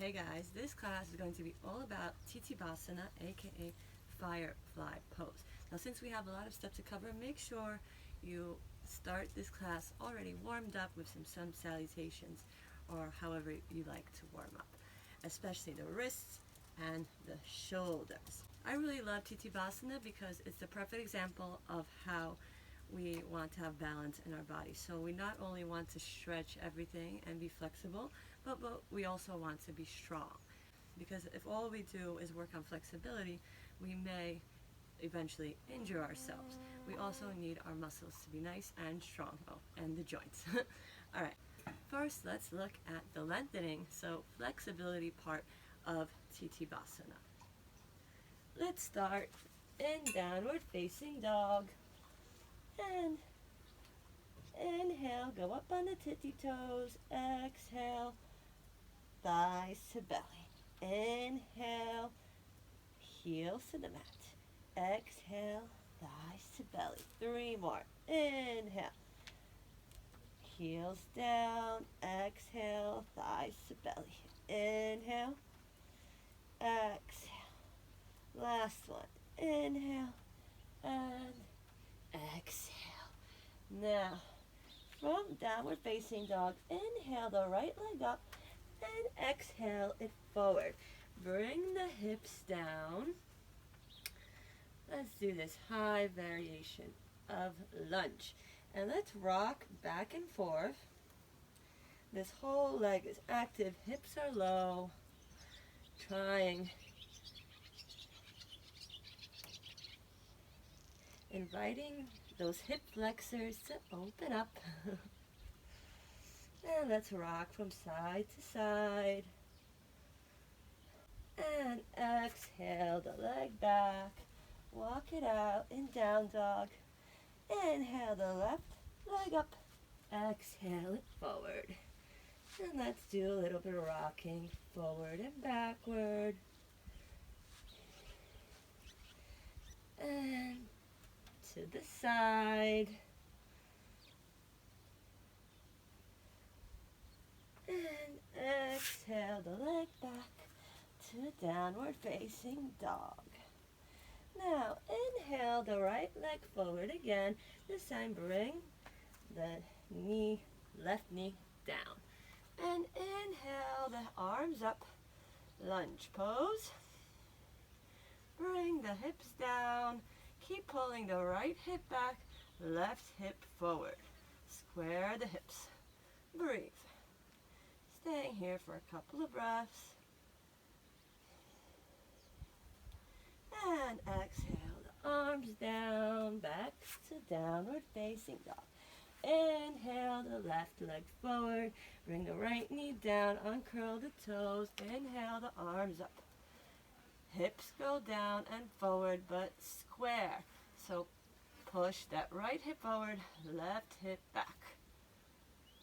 Hey guys, this class is going to be all about Tittibhasana, aka Firefly pose. Now since we have a lot of stuff to cover, make sure you start this class already warmed up with some sun salutations or however you like to warm up, especially the wrists and the shoulders. I really love Tittibhasana because it's the perfect example of how we want to have balance in our body. So we not only want to stretch everything and be flexible, but we also want to be strong. Because if all we do is work on flexibility, we may eventually injure ourselves. We also need our muscles to be nice and strong. Oh, and the joints. All right. First, let's look at the lengthening, so flexibility part of Tittibhasana. Let's start in downward facing dog. And inhale, go up on the tippy toes. Exhale, thighs to belly. Inhale, heels to the mat. Exhale, thighs to belly. 3 more. Inhale, heels down. Exhale, thighs to belly. Inhale, exhale. Last one. Inhale and exhale. Now, from downward facing dog, inhale the right leg up and exhale it forward. Bring the hips down. Let's do this high variation of lunge. And let's rock back and forth. This whole leg is active, hips are low. Inviting those hip flexors to open up. And let's rock from side to side. And exhale the leg back. Walk it out in down dog. Inhale the left leg up. Exhale it forward. And let's do a little bit of rocking forward and backward. And to the side. And exhale the leg back to downward facing dog. Now inhale the right leg forward again. This time bring the left knee down. And inhale the arms up. Lunge pose. Bring the hips down. Keep pulling the right hip back, left hip forward. Square the hips. Breathe. Staying here for a couple of breaths. And exhale the arms down, back to downward facing dog. Inhale the left leg forward. Bring the right knee down, uncurl the toes. Inhale the arms up. Hips go down and forward, but square. So push that right hip forward, left hip back.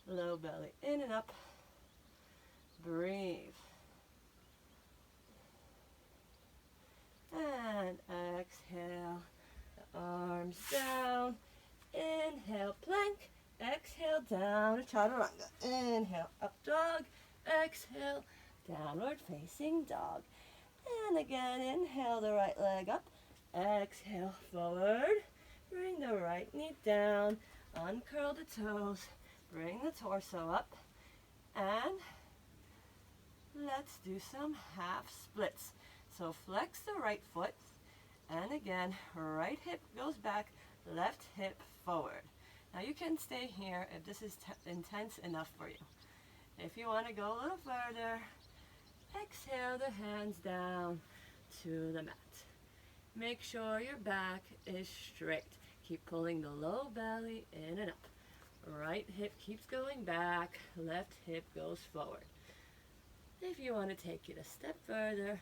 Low belly in and up. Breathe. And exhale. The arms down. Inhale, plank. Exhale, down, chaturanga. Inhale, up dog. Exhale, downward facing dog. And again, inhale the right leg up. Exhale, forward. Bring the right knee down. Uncurl the toes. Bring the torso up. And let's do some half splits. So flex the right foot. And again, right hip goes back, left hip forward. Now you can stay here if this is intense enough for you. If you want to go a little further, exhale the hands down to the mat. Make sure your back is straight. Keep pulling the low belly in and up. Right hip keeps going back, left hip goes forward. If you want to take it a step further,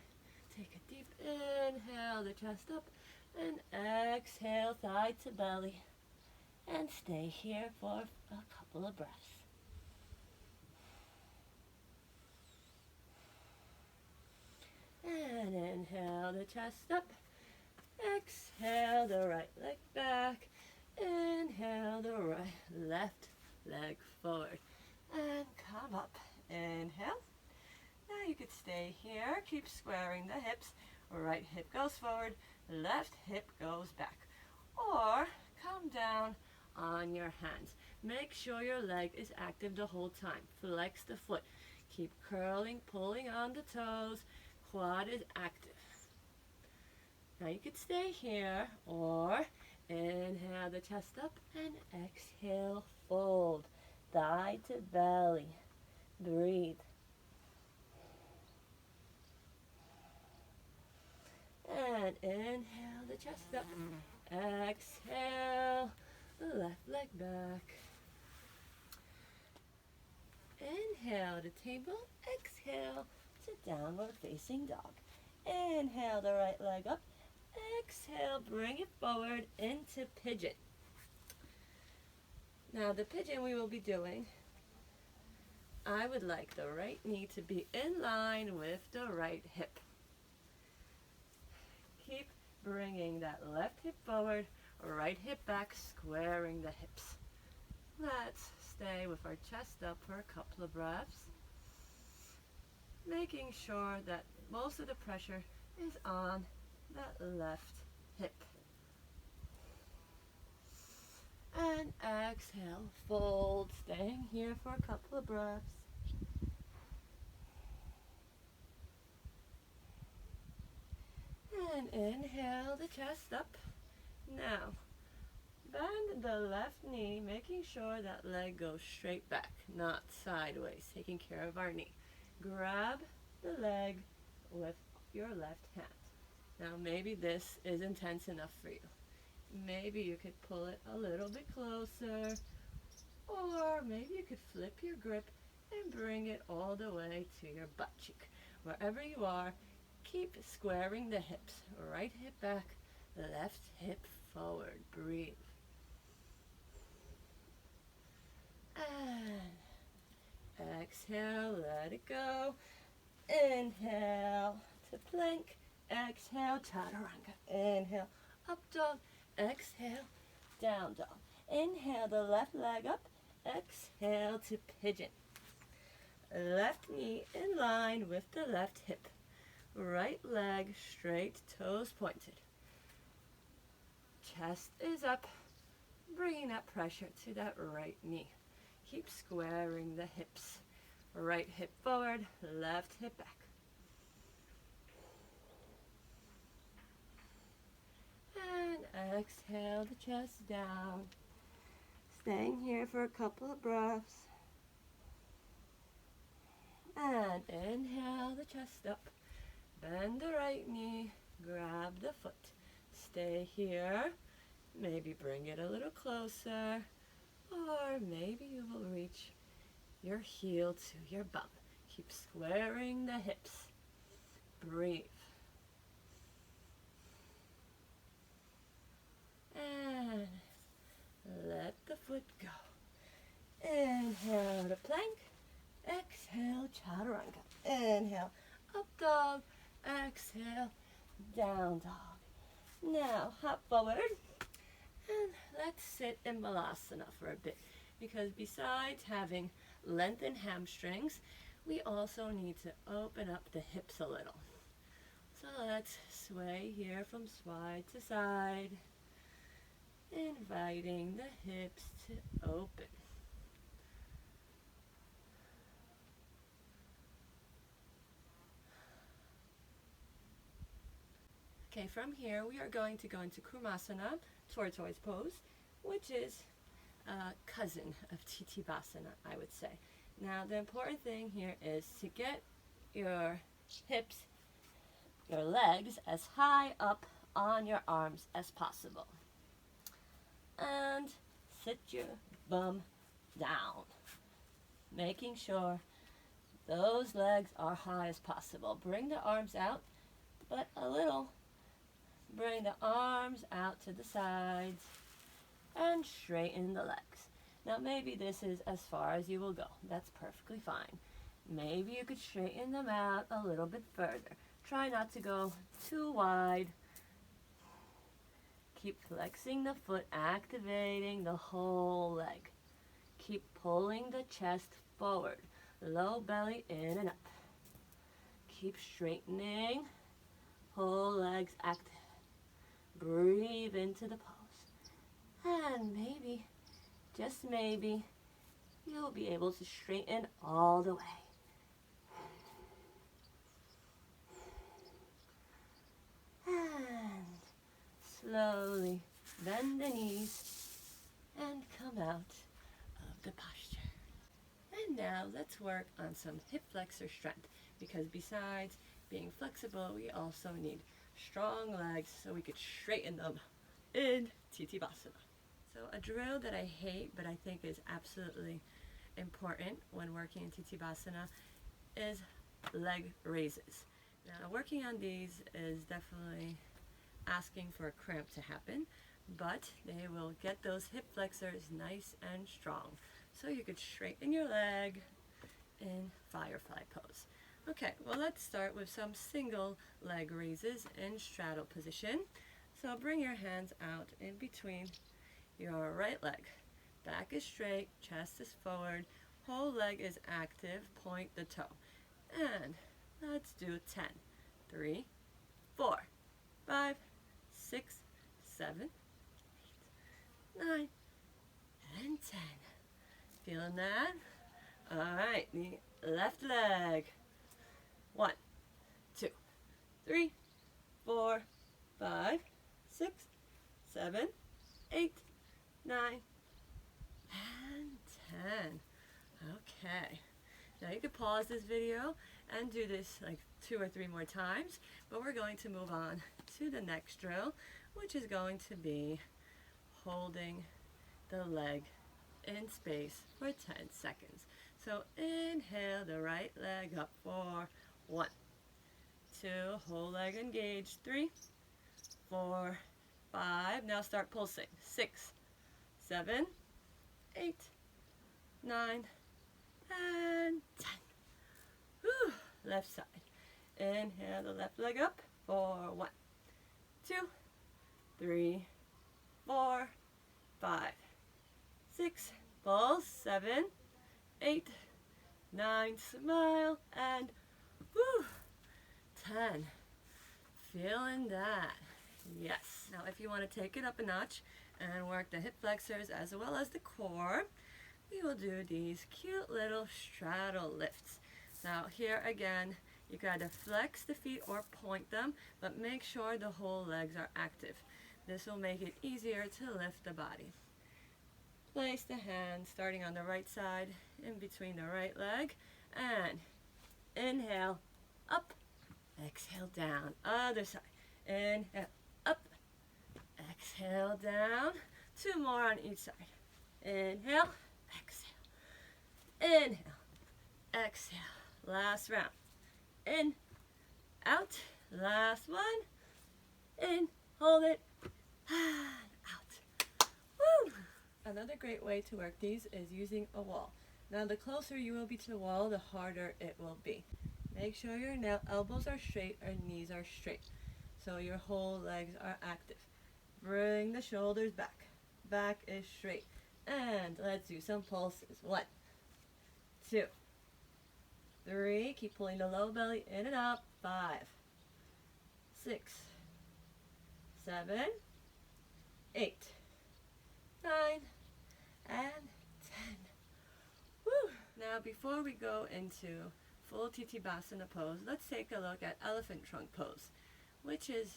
take a deep inhale, the chest up, and exhale, thigh to belly. And stay here for a couple of breaths. And inhale the chest up. Exhale the right leg back. Inhale the left leg forward. And come up. Inhale. Now you could stay here, keep squaring the hips. Right hip goes forward, left hip goes back. Or come down on your hands. Make sure your leg is active the whole time. Flex the foot. Keep curling, pulling on the toes. Quad is active. Now you could stay here or inhale the chest up and exhale, fold. Thigh to belly. Breathe. And inhale the chest up. Exhale, the left leg back. Inhale to table. Exhale to downward facing dog. Inhale the right leg up. Exhale, bring it forward into pigeon. Now the pigeon we will be doing, I would like the right knee to be in line with the right hip. Keep bringing that left hip forward, right hip back, squaring the hips. Let's stay with our chest up for a couple of breaths, making sure that most of the pressure is on that left hip. And exhale, fold, staying here for a couple of breaths. And inhale the chest up. Now, bend the left knee, making sure that leg goes straight back, not sideways, taking care of our knee. Grab the leg with your left hand. Now maybe this is intense enough for you. Maybe you could pull it a little bit closer, or maybe you could flip your grip and bring it all the way to your butt cheek. Wherever you are, keep squaring the hips. Right hip back, left hip forward. Breathe. And exhale, let it go. Inhale to plank. Exhale, chaturanga. Inhale, up dog. Exhale, down dog. Inhale the left leg up. Exhale to pigeon. Left knee in line with the left hip. Right leg straight, toes pointed. Chest is up, bringing that pressure to that right knee. Keep squaring the hips. Right hip forward, left hip back. And exhale the chest down. Staying here for a couple of breaths. And inhale the chest up. Bend the right knee, grab the foot. Stay here. Maybe bring it a little closer. Or maybe you will reach your heel to your bum. Keep squaring the hips. Breathe. And let the foot go. Inhale to plank. Exhale, chaturanga. Inhale, up dog. Exhale, down dog. Now hop forward and let's sit in Balasana for a bit, because besides having lengthened hamstrings, we also need to open up the hips a little. So let's sway here from side to side, inviting the hips to open. Okay, from here we are going to go into Kurmasana, tortoise pose, which is a cousin of Tittibhasana, I would say. Now the important thing here is to get your hips, your legs as high up on your arms as possible. And sit your bum down, making sure those legs are high as possible. Bring the arms out, but a little. Bring the arms out to the sides and straighten the legs. Now maybe this is as far as you will go. That's perfectly fine. Maybe you could straighten them out a little bit further. Try not to go too wide. Keep flexing the foot, activating the whole leg. Keep pulling the chest forward. Low belly in and up. keep straightening. Whole legs active. Breathe into the pose. And maybe, just maybe, you'll be able to straighten all the way. And slowly bend the knees and come out of the posture. And now let's work on some hip flexor strength, because besides being flexible, we also need strong legs so we could straighten them in Tittibhasana. So a drill that I hate but I think is absolutely important when working in Tittibhasana is leg raises. Now working on these is definitely asking for a cramp to happen, but they will get those hip flexors nice and strong so you could straighten your leg in Firefly pose. Okay, well let's start with some single leg raises in straddle position. So bring your hands out in between your right leg. Back is straight, chest is forward, whole leg is active, point the toe. And let's do 10. 3, 4, 5, 6, 7, 8, 9, and 10. Feeling that? Alright, the left leg. 1, 2, 3, 4, 5, 6, 7, 8, 9, and 10. Okay. Now you could pause this video and do this like 2 or 3 more times, but we're going to move on to the next drill, which is going to be holding the leg in space for 10 seconds. So inhale the right leg up for 1, 2, whole leg engaged, 3, 4, 5, now start pulsing, 6, 7, 8, 9, and 10. Whew. Left side. Inhale the left leg up for 1, 2, 3, 4, 5, 6, pulse, 7, 8, 9, smile, and whew, 10. Feeling that. Yes. Now if you want to take it up a notch and work the hip flexors as well as the core, we will do these cute little straddle lifts. Now here again, you gotta flex the feet or point them, but make sure the whole legs are active. This will make it easier to lift the body. Place the hand starting on the right side in between the right leg, and inhale, up, exhale, down, other side. Inhale, up, exhale, down. 2 more on each side. Inhale, exhale, inhale, exhale. Last round. In, out, last one. In, hold it, and out. Woo! Another great way to work these is using a wall. Now the closer you will be to the wall, the harder it will be. Make sure your elbows are straight or knees are straight, so your whole legs are active. Bring the shoulders back. Back is straight. And let's do some pulses. 1, 2, 3. Keep pulling the low belly in and up. 5, 6, 7, 8, 9, and 10. Woo! Now before we go into full Tittibhasana pose, let's take a look at elephant trunk pose, which is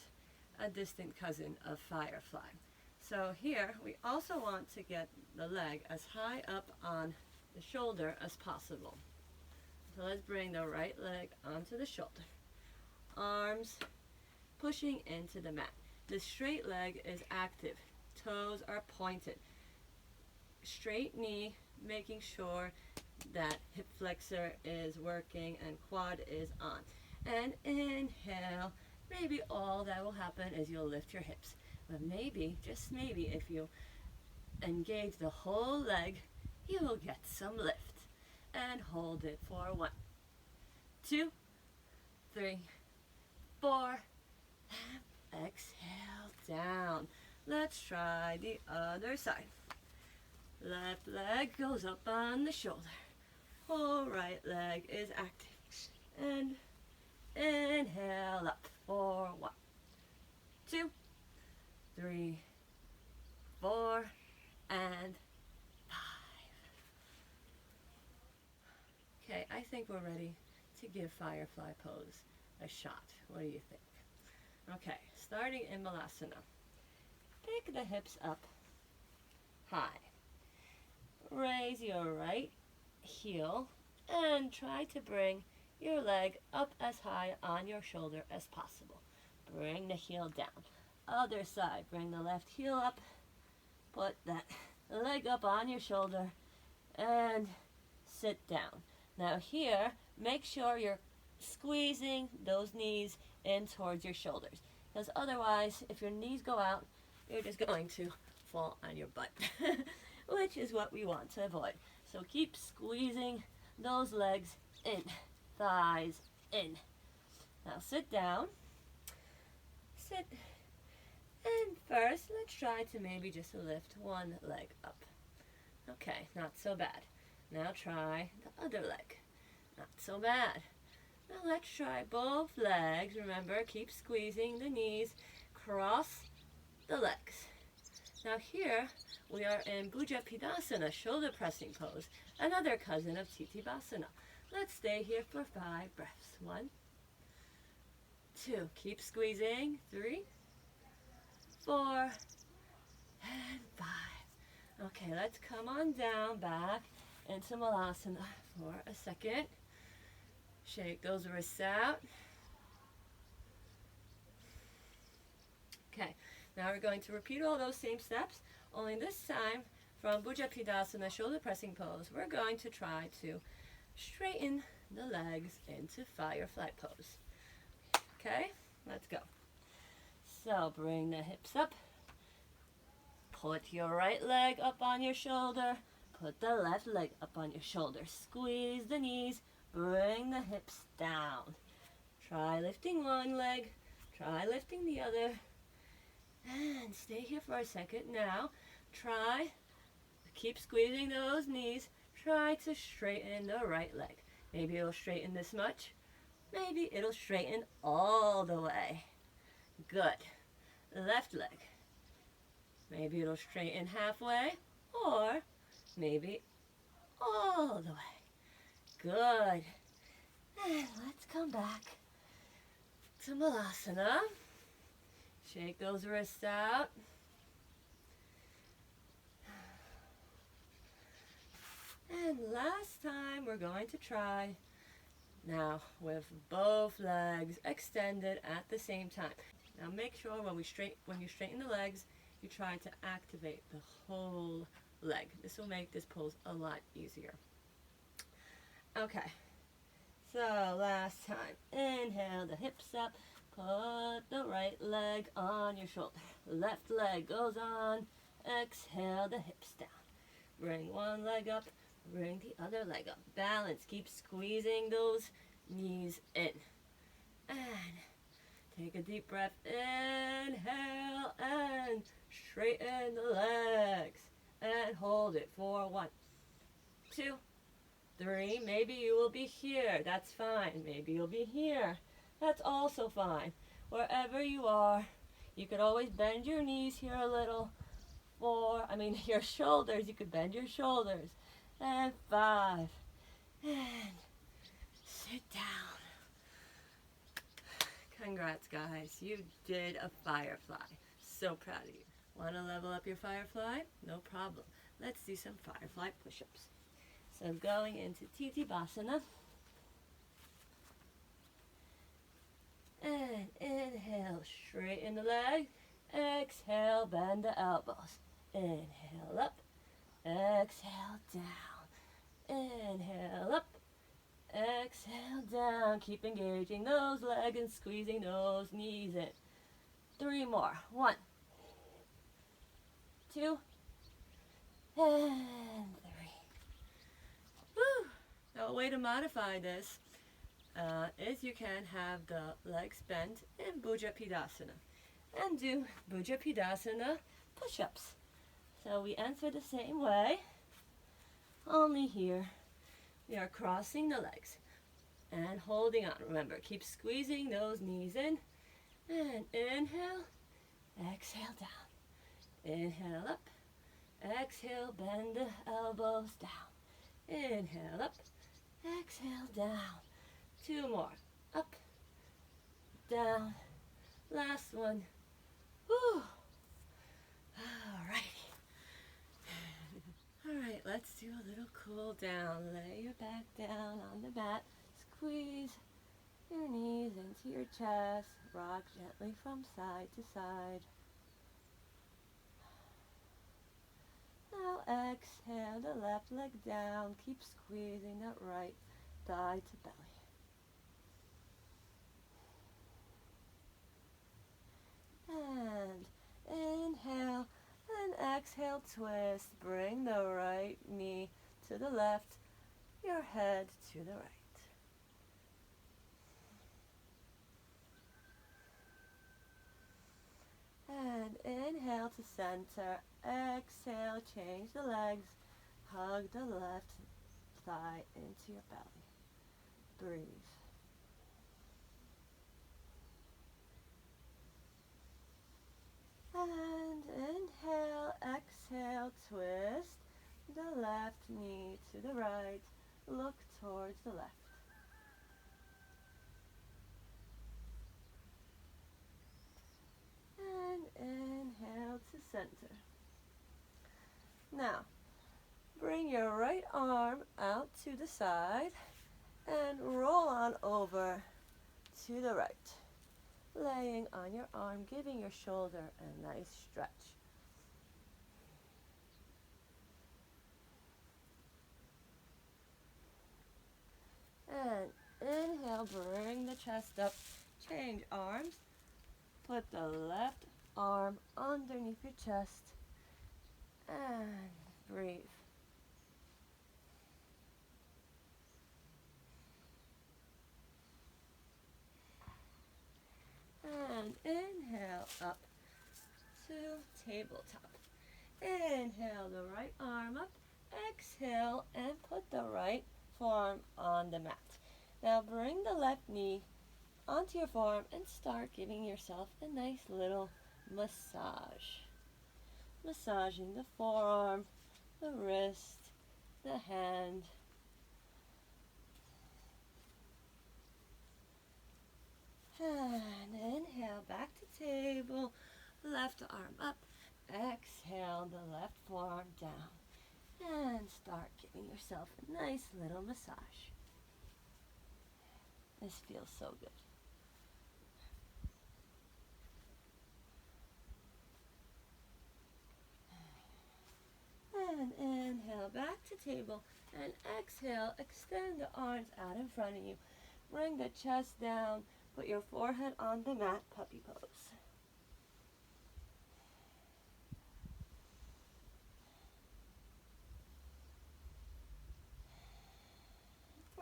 a distant cousin of Firefly. So here we also want to get the leg as high up on the shoulder as possible. So let's bring the right leg onto the shoulder. Arms pushing into the mat. The straight leg is active. Toes are pointed. Straight knee, making sure that hip flexor is working and quad is on. And inhale. Maybe all that will happen is you'll lift your hips. But maybe, just maybe, if you engage the whole leg, you will get some lift. And hold it for 1, 2, 3, 4, and exhale down. Let's try the other side. Left leg goes up on the shoulder. Whole right leg is active. And think we're ready to give Firefly pose a shot. What do you think? Okay, starting in Balasana. Pick the hips up high. Raise your right heel and try to bring your leg up as high on your shoulder as possible. Bring the heel down. Other side, bring the left heel up. Put that leg up on your shoulder and sit down. Now here, make sure you're squeezing those knees in towards your shoulders. Because otherwise, if your knees go out, you're just going to fall on your butt, which is what we want to avoid. So keep squeezing those legs in, thighs in. Now sit down. Sit. And first, let's try to maybe just lift one leg up. Okay, not so bad. Now try the other leg. Not so bad. Now let's try both legs. Remember, keep squeezing the knees. Cross the legs. Now here, we are in Bhujapidasana, shoulder pressing pose, another cousin of Tittibhasana. Let's stay here for 5 breaths. 1, 2. Keep squeezing. 3, 4, and 5. Okay, let's come on down, back into Malasana for a second. Shake those wrists out. Okay, now we're going to repeat all those same steps, only this time from Bhujapidasana, shoulder pressing pose, we're going to try to straighten the legs into Firefly pose. Okay, let's go. So bring the hips up. Put your right leg up on your shoulder. Put the left leg up on your shoulder. Squeeze the knees. Bring the hips down. Try lifting one leg. Try lifting the other. And stay here for a second. Now, keep squeezing those knees. Try to straighten the right leg. Maybe it'll straighten this much. Maybe it'll straighten all the way. Good. Left leg. Maybe it'll straighten halfway, or maybe all the way. Good. And let's come back to Malasana. Shake those wrists out. And last time we're going to try now with both legs extended at the same time. Now make sure when you straighten the legs, you try to activate the whole leg. This will make this pose a lot easier. Okay, so last time, inhale the hips up, put the right leg on your shoulder. Left leg goes on, exhale the hips down. Bring one leg up, bring the other leg up. Balance, keep squeezing those knees in. And take a deep breath, inhale, and straighten the legs. And hold it for 1, 2, 3. Maybe you will be here. That's fine. Maybe you'll be here. That's also fine. Wherever you are, you could always bend your knees here a little. Your shoulders. You could bend your shoulders. And 5. And sit down. Congrats, guys. You did a Firefly. So proud of you. Want to level up your Firefly? No problem. Let's do some Firefly push-ups. So going into Tittibhasana. And inhale, straighten the leg. Exhale, bend the elbows. Inhale up. Exhale down. Inhale up. Exhale down. Keep engaging those legs and squeezing those knees in. 3 more. 1, 2, and 3. Woo! Now a way to modify this is you can have the legs bent in Bhujapidasana and do Bhujapidasana push-ups. So we answer the same way, only here we are crossing the legs and holding on. Remember, keep squeezing those knees in. And inhale, exhale down. Inhale up, exhale, bend the elbows down. Inhale up, Exhale, down. 2 more. Up, down. Last one. Whew. Alrighty. Alright, let's do a little cool down. Lay your back down on the mat. Squeeze your knees into your chest. Rock gently from side to side. Now exhale the left leg down. Keep squeezing that right thigh to belly. And inhale and exhale, twist. Bring the right knee to the left, your head to the right. And inhale to center. Exhale, change the legs. Hug the left thigh into your belly. Breathe. And inhale, exhale, twist the left knee to the right. Look towards the left. And inhale to center. Now, bring your right arm out to the side and roll on over to the right. Laying on your arm, giving your shoulder a nice stretch. And inhale, bring the chest up, change arms. Put the left arm underneath your chest and breathe. And inhale up to tabletop. Inhale the right arm up. Exhale and put the right forearm on the mat. Now bring the left knee onto your forearm and start giving yourself a nice little massage. Massaging the forearm, the wrist, the hand. And inhale, back to table, left arm up. Exhale, the left forearm down. And start giving yourself a nice little massage. This feels so good. And inhale, back to table. And exhale, extend the arms out in front of you. Bring the chest down. Put your forehead on the mat, puppy pose.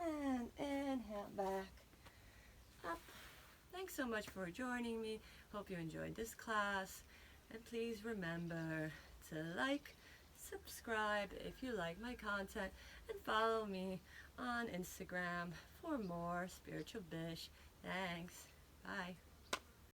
And inhale back, up. Thanks so much for joining me. Hope you enjoyed this class. And please remember to like, subscribe if you like my content, and follow me on Instagram for more spiritual bish. Thanks. Bye.